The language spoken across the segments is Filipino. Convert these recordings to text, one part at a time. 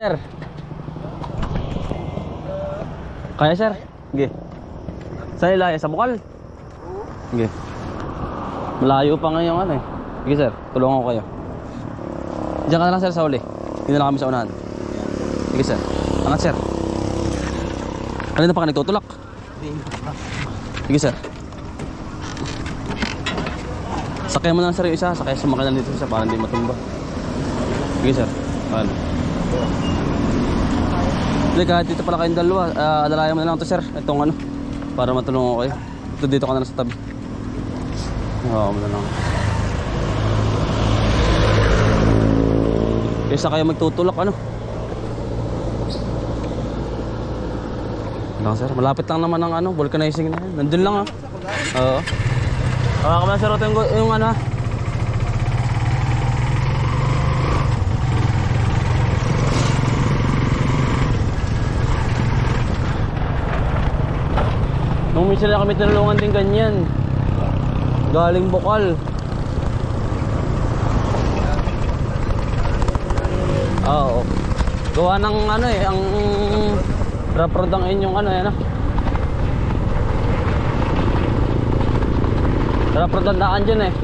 Sir. Kaya sir? Sige. Saan ilaya? Sa bukal? Sige. Malayo pa ngayon ano eh. Sige sir, tulungan ko kayo. Diyan ka na lang sir sa uli. Hindi na lang kami sa unahan. Sige sir. Angat sir. Kanina pa ka nagtutulak? Sige sir. Sakay mo na lang sir yung isa. Sakay sumakay lang dito sir para hindi matumba. Sige sir. Ano? Hindi, kahit dito pala kayong dalawa, adalayan mo na lang ito sir, itong ano, para matulungan ko kayo. Ito dito ka na lang sa tabi. Oo, mo na lang. Kaysa kayo magtutulak ano. Lang sir, malapit lang naman ang ano, vulcanizing na yan. Nandun lang Oo. Hawakan mo na sir, yung ano. Nung minsan na kami tinulungan din ganyan. Galing bukal. Oo. Gawa ng ano eh, ang raprod ang inyong ano yan ah. Raprod ang daan dyan eh.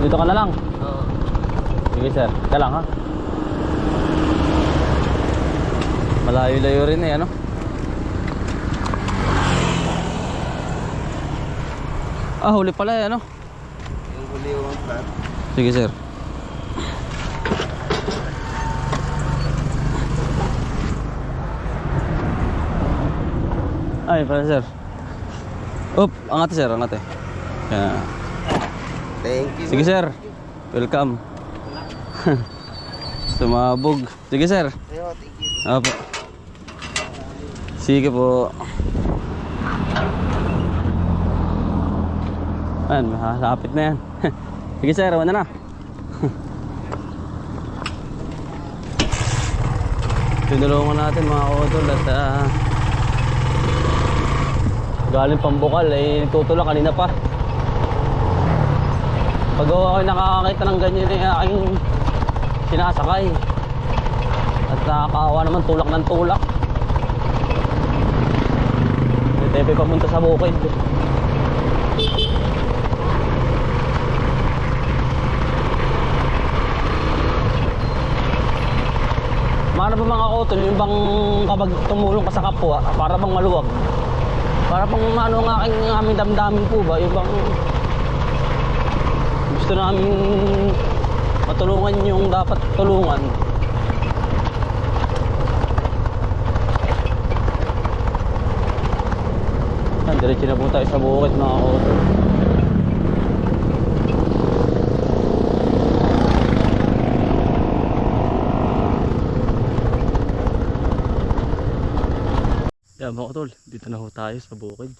Dito ka na lang? Oo. Sige sir, ka lang ha. Malayo-layo rin eh ano. Huli pala eh ano. Yung huli yung plan. Sige sir. Ay pala sir. Up, angat sir, angat eh. Yan. Thank you. Sige sir. Welcome. Tumabog. Sige sir. Thank you. Apo. Sige po. Ayan, masapit na yan. Sige sir, wala na. Tinulungan natin mga kotol at galing pambukal eh, tutulak kanina pa. Pag ako nakakakita ng ganyan yung aking sinasakay at nakakaawa naman tulak ng tulak. May tepe papunta sa bukid. Mano ba mga kotol, yung bang kapag tumulong ka sa kapwa, para bang maluwag? Para bang ano ng aming damdamin po ba, yung bang gusto namin matulungan yung dapat tulungan. Diretso na po tayo sa bukid mga kotol. Yan mga kotol, dito na ho tayo sa bukid.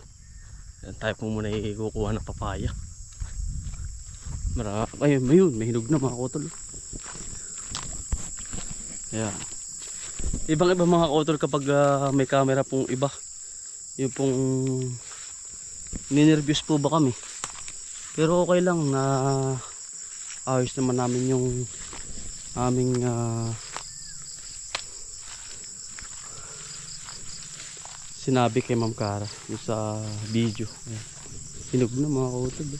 Yan, tayo po muna ikukuha ng papaya. Ayun, may hinog na mga kotol. Ayan. Ibang iba mga kotol kapag may camera pong iba. Yung pong ninervyos po ba kami. Pero okay lang na ayos naman namin yung aming sinabi kay Ma'am Cara yung sa video. Ayan. Hinog na mga kotol.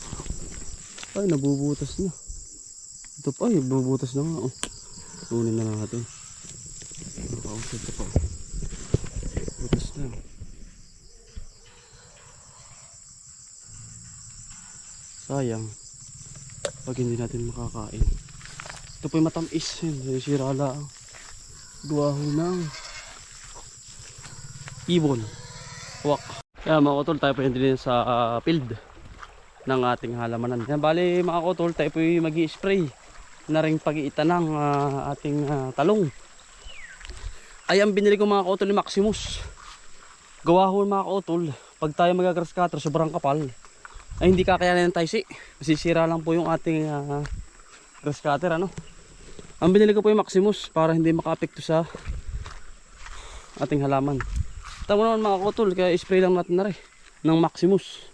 Ay, nabubutas na. Ito pa, ay, bubutas na nga. Kunin na lang natin. Nakausap ito pa. Butas na. Sayang. Pag hindi natin makakain. Ito pa yung matamis. Yung sirala. Duwaho ng ibon. Wak. Kaya mga kotol, tayo pa yung din sa field ng ating halamanan. Yan, bali mga kotol, tayo po yung mag-i-spray na ring pag-iitan ng ating talong. Ay ang binili ko mga kotol ni Maximus. Gawa ho mga kotol, pag tayo mag-grass cutter sobrang kapal ay hindi kakayanin ng taisi. Masisira lang po yung ating grass cutter ano. Ang binili ko po yung Maximus para hindi maka-apekto sa ating halaman. Tama naman mga kutol, kaya spray lang natin na rin ng Maximus.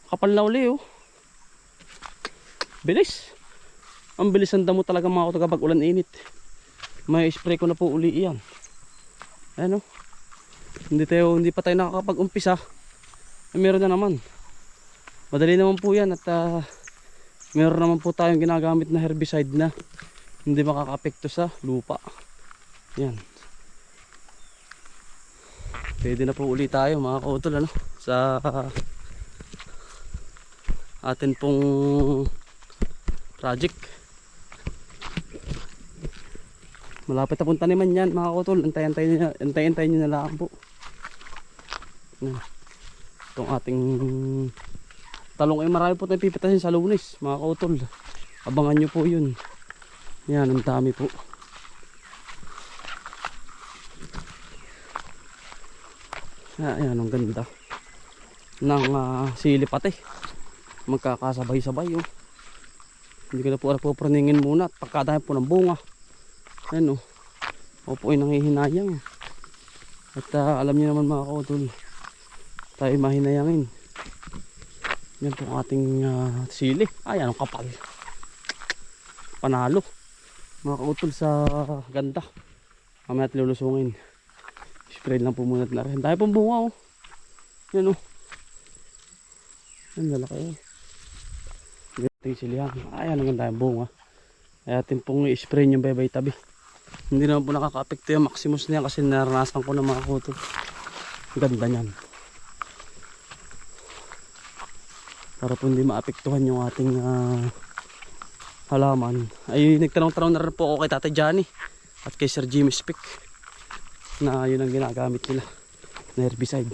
Kapal na uli oh. Bilis. Ang bilis ang damo talaga mga kutol kapag ulan init. May spray ko na po uli iyan. Ayan oh. Hindi pa tayo nakakapag-umpisa. Meron na naman. Madali naman po yan at meron naman po tayong ginagamit na herbicide na hindi makaka-apekto sa lupa. Yan. Pwede na po uli tayo mga kautol ano, sa atin pong project. Malapit na pong taniman yan mga kautol. Antayin nyo na lang po. Yan. Itong ating talong ay marami po tayong pipitasin sa Lunes mga kautol. Abangan nyo po yun. Yan, ang dami po. Ayan, ang ganda ng sili pati. Magkakasabay-sabay oh. Hindi ko na po praningin muna at pagkadami po ng bunga. Ayan oh. Ako po ay nangihinayang. At alam niyo naman mga kautol, tayo mahinayangin. Yan po ang ating sili. Ayan, ang kapal. Panalo mga kautol sa ganda. Mamaya natin lulusungin. Spray lang po muna na rin. Dahil pong bunga oh. Yan oh. Yan lalaki oh. Ganda yung silihan. Ayan ang ganda yung bunga. Kaya atin pong i-spray yung baybay tabi. Hindi naman po nakaka-apekto yung Maximus niya kasi naranasan ko na mga kuto. Ganda niyan. Para po hindi maapektuhan yung ating halaman. Ay nagtanong-tanong na rin po ako kay Tatay Johnny at kay Sir Jimmy Speak na yun ang ginagamit nila na herbicide.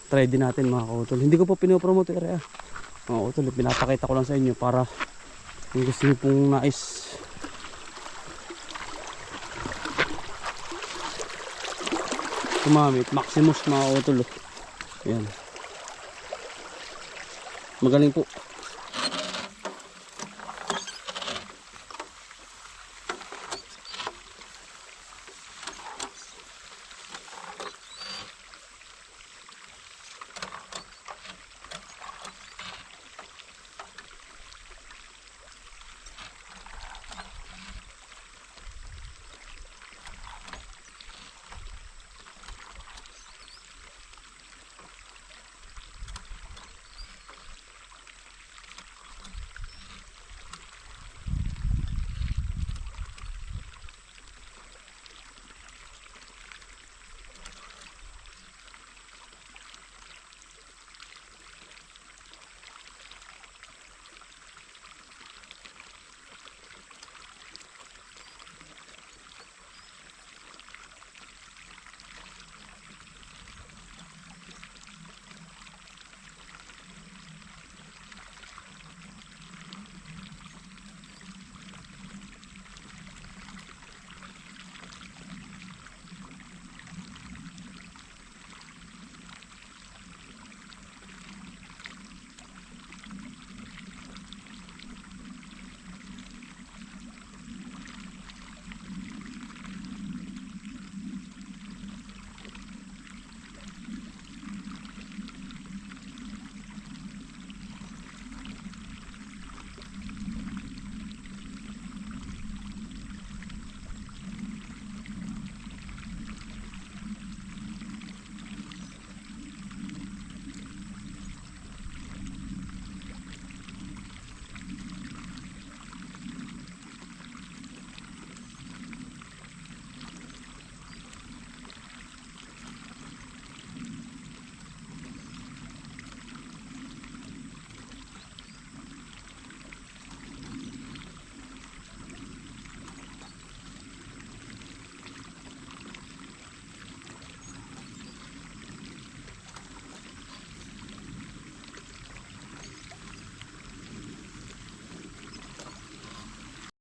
Try din natin mga kautol. Hindi ko po pinopromote area mga kautol, pinapakita ko lang sa inyo para kung gusto nyo pong nais kumamit Maximus mga kautol. Ayan, magaling po.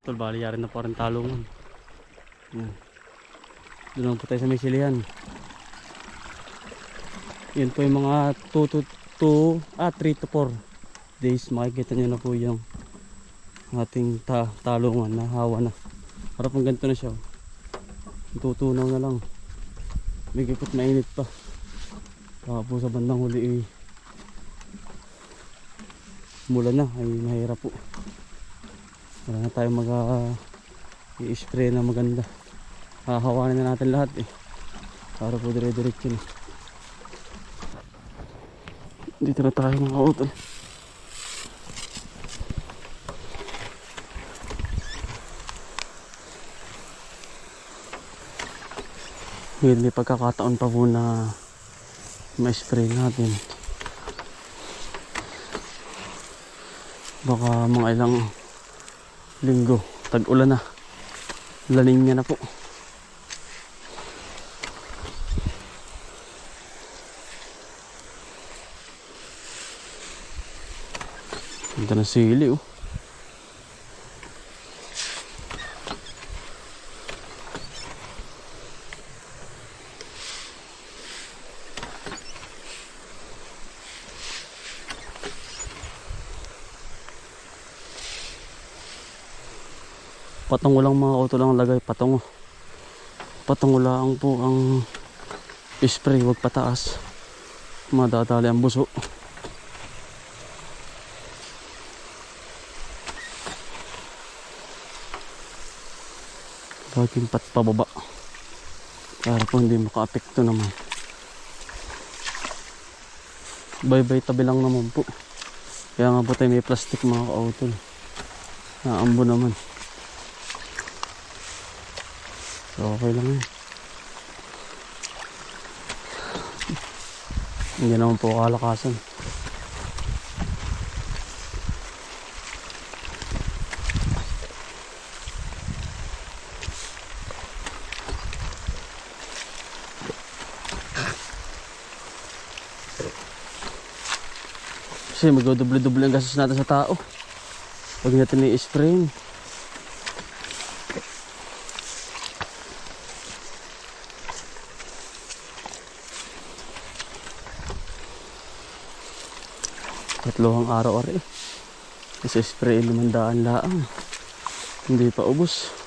Tol, bali yarin na po rin talungan. Yan. Doon lang po tayo sa may silihan. Yan po yung mga 3 to 4 days. Makikita nyo na po yung ating talungan na hawa na. Para pong ganito na siya. tutunaw na lang. May kipot mainit pa. Tapos sa bandang huli mula na ay mahirap po. Wala na tayong i-spray na maganda. Hahawanin na natin lahat para po dire-diretso na. Dito na tayo mga kautol. May pagkakataon pa po na ma-spray natin. Baka mga ilang linggo, tag-ulan na. Laning niya na po. Ganda ng sili oh. Patungo lang mga auto lang lagay, patungo. Patungo lang po ang spray, wag pataas. Madadali ang buso. Baging pat pababa. Para po hindi maka-apekto naman. Bye-bye tabi lang naman po. Kaya nga po tayo may plastic mga ka-auto. Naambo naman. So, okay lang yun. Hindi naman po kalakasan. Kasi mag-double-double ang gastos natin sa tao. Pag natin i-spray. Tatlong araw-araw kasi spray 500 laang. Hindi pa ubos.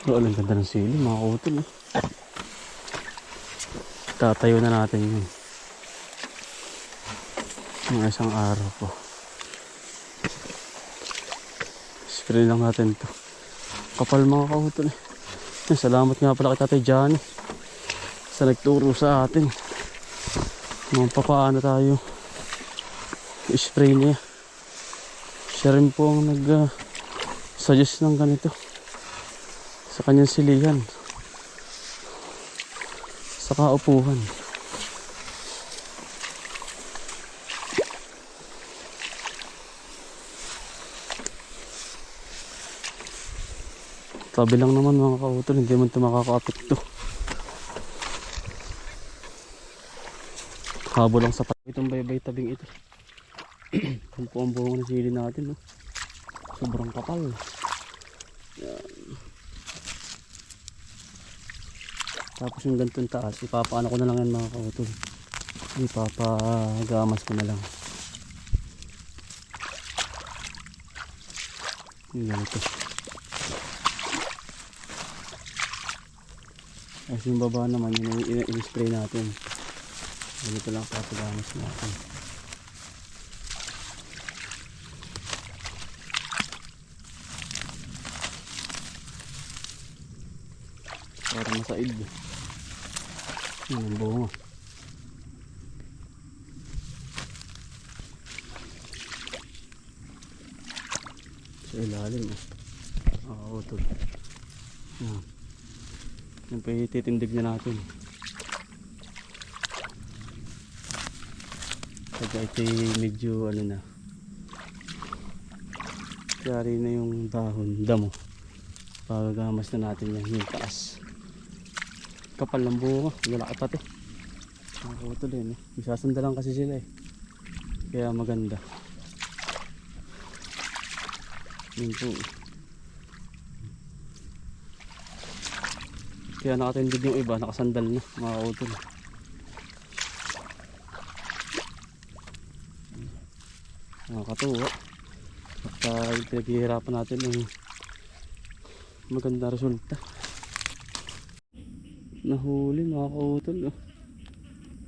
Pero ang ganda ng sili mga utol. Tatayo na natin yun. Mga isang araw po. Spray lang natin to. Kapal mga kautol. Salamat nga pala kay Tatay Johnny sa nagturo sa atin kung paano tayo i-spray niya. Siya rin po ang nag-suggest ng ganito sa kanyang silihan sa kaupuhan. Tabi lang naman mga kautol, hindi man ito makaka-apekto. Habo lang sa itong baybay tabing ito. Yan po ang buong ng sili natin, no? Sobrang kapal. Yan. Tapos yung gantong taas, ipapaano ko na lang yan mga kautol. Ipapagamas ko na lang. Yan ito. As yung baba naman, yung in-spray natin. Ganito lang papagamas natin. Para masaid. Yan ang bunga. Sa ilalim oo ito. Yan. Yan pa ititindig na natin. Kaya ito medyo ano na. Yari na yung dahon, damo. Pagagamas na natin yan, yung taas. Kapal ng bunga, lalaki pati. Nakakutol yun eh. Isasandalan kasi sila eh. Kaya maganda. Yun po. Kaya nakatindig yung iba, nakasandal na, makakutol. Nakakatuwa. At pinaghihirapan natin yung maganda resulta. Nahuli mga kautol. Oh.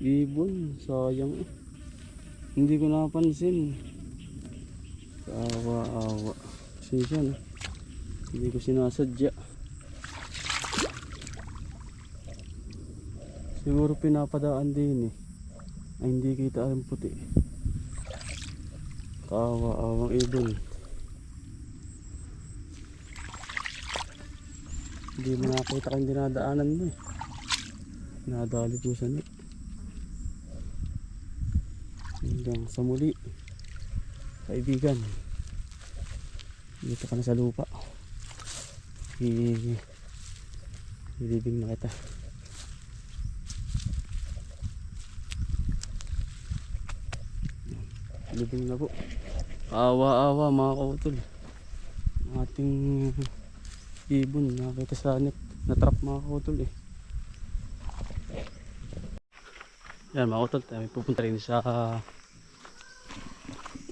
Ibon, sayang. Oh. Hindi ko napansin. Awa-awa. Pasensya na. Hindi ko sinasadya. Siguro pinapadaan din eh. Ay hindi kita ang puti. Kawa-awang ibon. Hindi mo nakita kung dinadaanan mo eh. Nadali po sa net. Hanggang sa muli. Kaibigan. Dito ka na sa lupa. Ilibing na kita. Ilibing na po. Awa-awa mga kautol. Ating ibon nakita sa net. Na-trap mga kautol eh. Yan mga kautol, tayo pupunta rin sa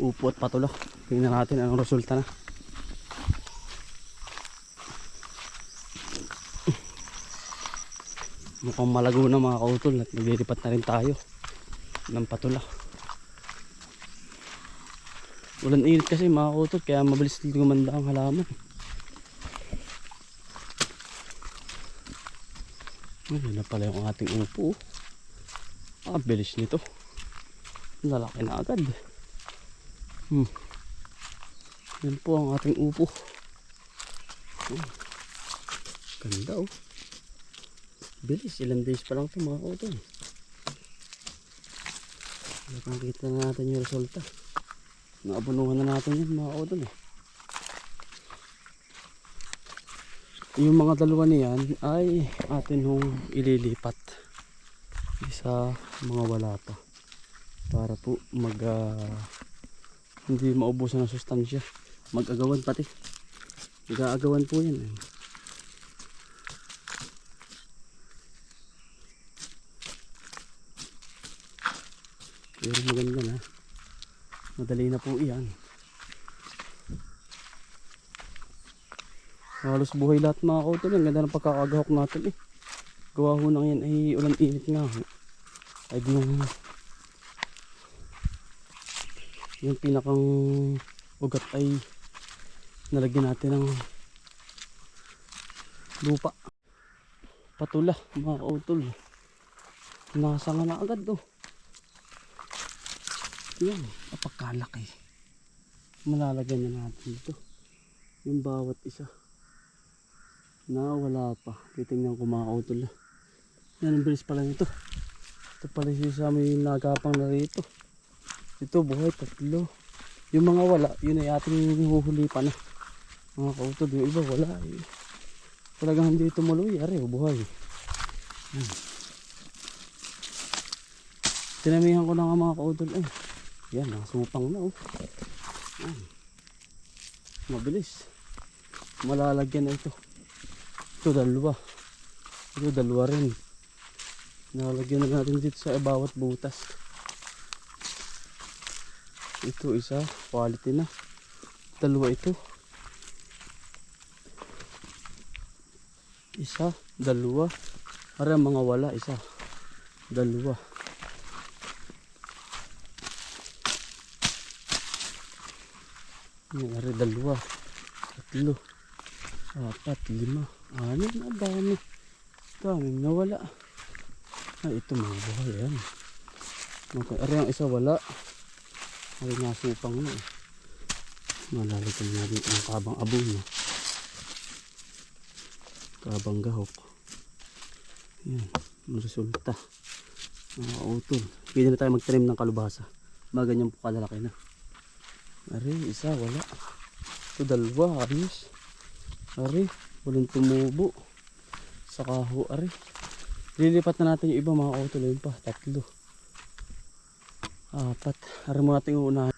upo at patula. Tingnan natin anong resulta na. Mukhang malago na mga kautol at naglilipat na rin tayo ng patula. Ulan init kasi mga kautol, kaya mabilis dito gumanda ang halaman. Ayun na pala yung ating upo. Bilis nito. Lalaki na agad. Yan po ang ating upo. Ganda oh. Bilis, ilang days pa lang ito mga kautol. Nakakita na natin yung resulta. Naabunuhan na natin yan mga kautol eh. Yung mga dalawa niyan ay atin hong ililipat sa mga wala pa para po hindi maubusan ng sustansya, mag-agawan pati, mag-aagawan po yan eh. Pero maganda na, madali na po iyan. Halos buhay lahat mga kautol. Ang ganda ng pagkakagahok natin eh. Gawa ho nang yan ay ulan init nga ho. Ay yung pinakang ugat ay nalagyan natin ng lupa. Patula mga kautol. Nasanga na agad oh. Yan, apagkalaki. Malalagyan na natin ito. Yung bawat isa. Wala pa. Titingnan ko mga kautol. Yan ang bilis pala nito. Ito pala siya may nagapang na rito. Ito buhay, 3. Yung mga wala, yun ay ating huhuli pa na. Mga kautol, yung iba wala eh. Talagang hindi tumuloy. Ari, buhay. Yan. Tinamihan ko na nga mga kautol. Yan, nasupang na oh. Yan. Mabilis. Malalagyan na ito. Ito 2. Ito 2 rin. Nalagyan na natin dito sa bawat butas. Ito isa, quality na. 2 ito. Isa, 2. Para mga wala, isa, 2. Yan, 2, 3, 4, 5, 6. Na dami. Daming nawala. Ay ito mga buhay yan. Okay, ari ang isa wala. Ari nasupang na eh. Malalagyan natin ang kabang abon no? Kabang gahok. Yan, resulta. Mga utol. Pwede na tayo magtanim ng kalubasa. Maganyan po kalalaki na. Ari isa wala. Ito dalawa, ayos. Ari, walang tumubo. Saka ho, ari. Lilipat na natin yung iba mga kautol. Yun pa, 3. 4. Ari mo natin uunahan.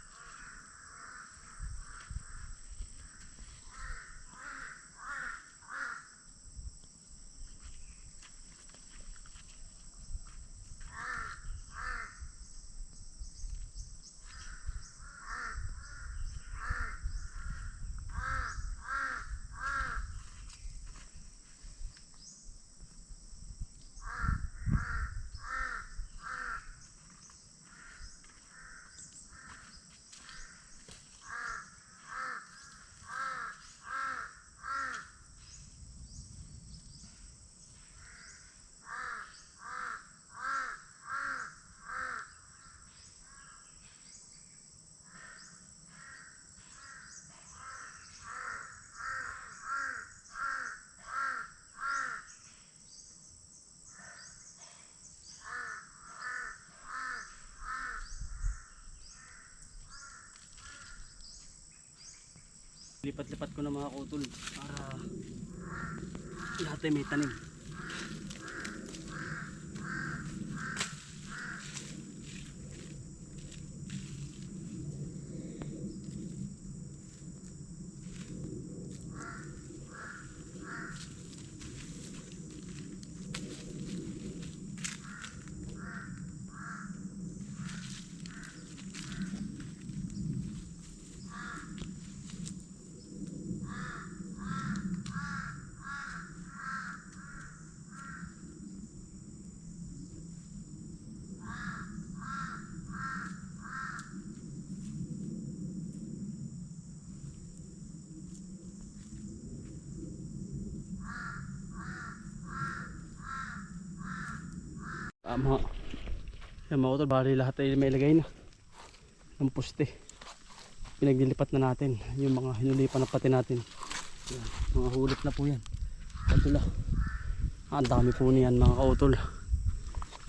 Lipat-lipat ko na mga kautol para lahat ay may tanim. Mga kautol, bali lahat ay may lagay na ng poste. Pinaglilipat na natin yung mga hinulipan na pati natin. Yan, mga hulip na po yan. Patula. Ang dami po niyan mga kautol.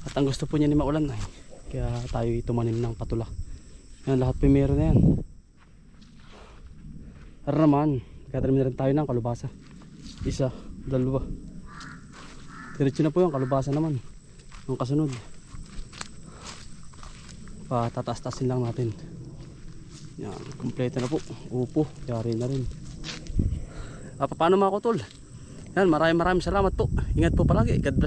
At ang gusto po niya ni maulan ay kaya tayo tumanim ng patula. Yan, lahat po meron na yan. Tara naman, katanim na rin tayo ng kalubasa. 1, 2. Diretso na po yung kalubasa naman. Ang kasunod, patataas-taasin lang natin. Yan, kompleto na po. Upo, yari na rin. Paano mga kautol? Yan, maraming salamat po. Ingat po palagi. God bless.